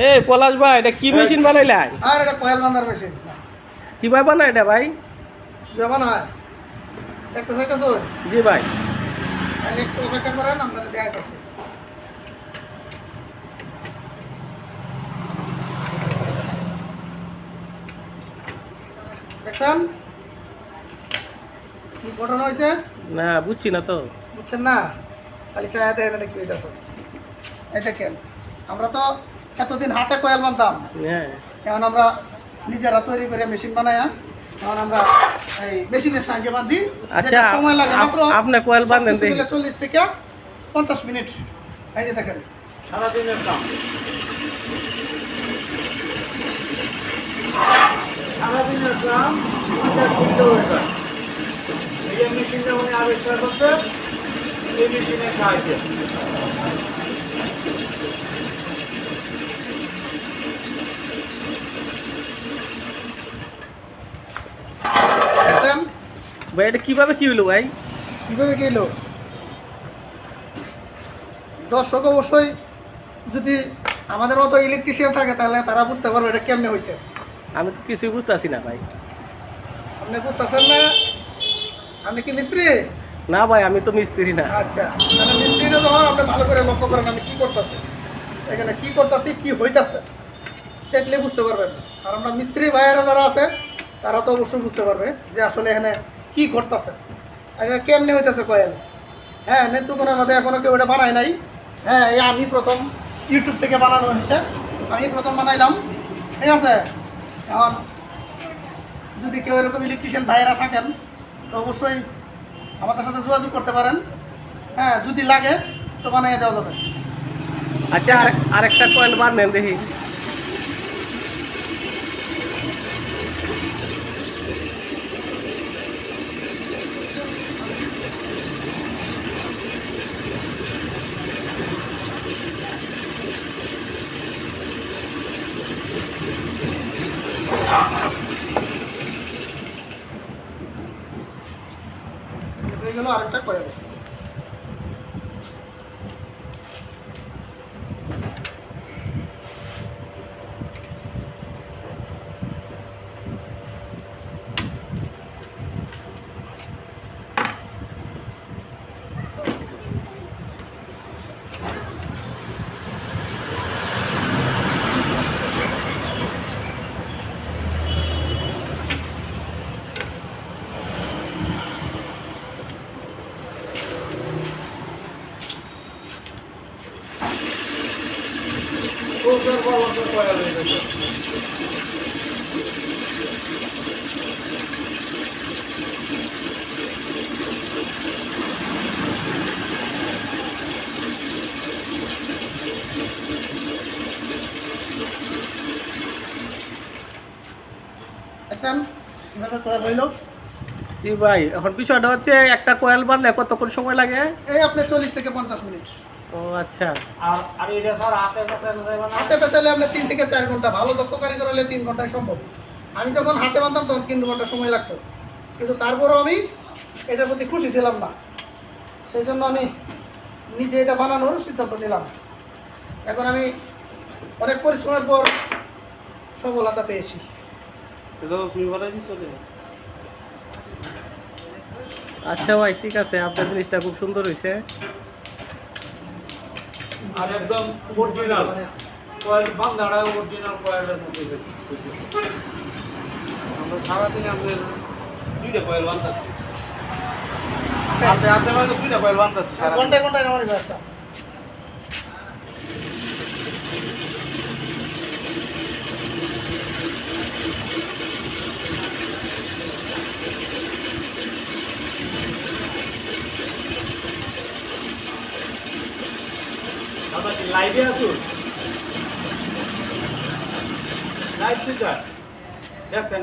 এই পলাশ ভাই, এটা কি মেশিন বানাইলাই? আর এটা কয়েল বান্ধার মেশিন। কিভাবে বানায় এটা ভাই? কিভাবে না দেখতে চাইতেছ? জি ভাই। একটু অপেক্ষা করেন, আপনারা দেখাইতেছি। দেখছেন কি ঘটনা হয়েছে? না বুঝছি না তো। বুঝছেন না? খালি চায়া দেখেন এটা কি হইতেছে। এই দেখেন, আমরা তো এতদিন হাতে কয়েল বানতাম, হ্যাঁ, এখন আমরা নিজেরা তৈরি করে মেশিন বানাই। এখন আমরা এই মেশিনের সাহায্যে বাঁধি। আচ্ছা, সময় লাগে মাত্র আপনি কয়েল বাঁধেন 40 থেকে 50 মিনিট। এই যে দেখেন সারাদিনের কাম, সারাদিনের কাম 50 মিনিটে হয়ে যায়। এই মেশিনটা উনি আবিষ্কার করতে, এই মেশিনের সাহায্যে। দেখছেন ভাই এটা কিভাবে কি হইলো ভাই? কীভাবে কি এলো? দর্শক অবশ্যই যদি আমাদের মতো ইলেকট্রিশিয়ান থাকে তাহলে তারা বুঝতে পারবে এটা কেমনে হয়েছে। আমি তো কিছুই বুঝতেছি না ভাই। আপনি বুঝতেছেন না? আপনি কি মিস্ত্রি? না ভাই, আমি তো মিস্ত্রি না। আচ্ছা, মানে মিস্ত্রিটা যখন আপনি ভালো করে লক্ষ্য করেন আমি কি করতেছি, এখানে কি করতেছি, কি হইতাছে, দেখলে বুঝতে পারবেন। আর আমরা মিস্ত্রি ভাইয়েরা যারা আছে তারা তো অবশ্যই বুঝতে পারবে যে আসলে এখানে কি করতেছে, এখানে কেমনে হইতেছে কয়েল। হ্যাঁ, নেত্রকোনার মধ্যে এখনও কেউ এটা বানায় নাই। হ্যাঁ, এই আমি প্রথম ইউটিউব থেকে বানানো হয়েছে, আমি প্রথম বানাইলাম। ঠিক আছে, এখন যদি কেউ এরকম ইলেকট্রিশিয়ান ভাইয়েরা থাকেন তো অবশ্যই আমাদের সাথে যোগাযোগ করতে পারেন। হ্যাঁ, যদি লাগে তো বানিয়ে দেওয়া যাবে। আচ্ছা, আরেকটা কয়েল বাঁধেন দেখি। হয়ে গেল আরেকটা কয়েল। দেখছেন কিভাবে কয়েল হইল? জি ভাই, এখন বিষয়টা হচ্ছে একটা কয়েল বাঁধলে কতক্ষণ সময় লাগে? এই আপনি 40 থেকে 50 মিনিট। ও আচ্ছা। আর এটা স্যার হাতে পেছানো যাবে না? হাতে পেছালে আপনি 3 থেকে 4 ঘন্টা, ভালো দক্ষ কারিগর হলে 3 ঘন্টায় সম্ভব। আমি যখন হাতে বাঁধতাম তখন 3 ঘন্টা সময় লাগতো, কিন্তু তারপরেও আমি এটার প্রতি খুশি ছিলাম না, সেই জন্য আমি নিজে এটা বানানোর সিদ্ধান্ত নিলাম। এখন আমি অনেক পরিশ্রমের পর সফলতা পেয়েছি। তুমি বলাই দিছো? আচ্ছা ভাই, ঠিক আছে, আপনার জিনিসটা খুব সুন্দর হয়েছে। আর একদম অরিজিনাল কয়েল, বাংলাটা অরিজিনাল কয়েলের মতো। আমরা সারাদিনে আমাদের 2টা কয়েল বানতাছি, হাতে হাতে মানে 2টা কয়েল বানতাছি ঘন্টায় ঘন্টায় আমার ব্যবস্থা। আমরা কি লাইভে আসুন? লাইভ স্পিকার দেখতেন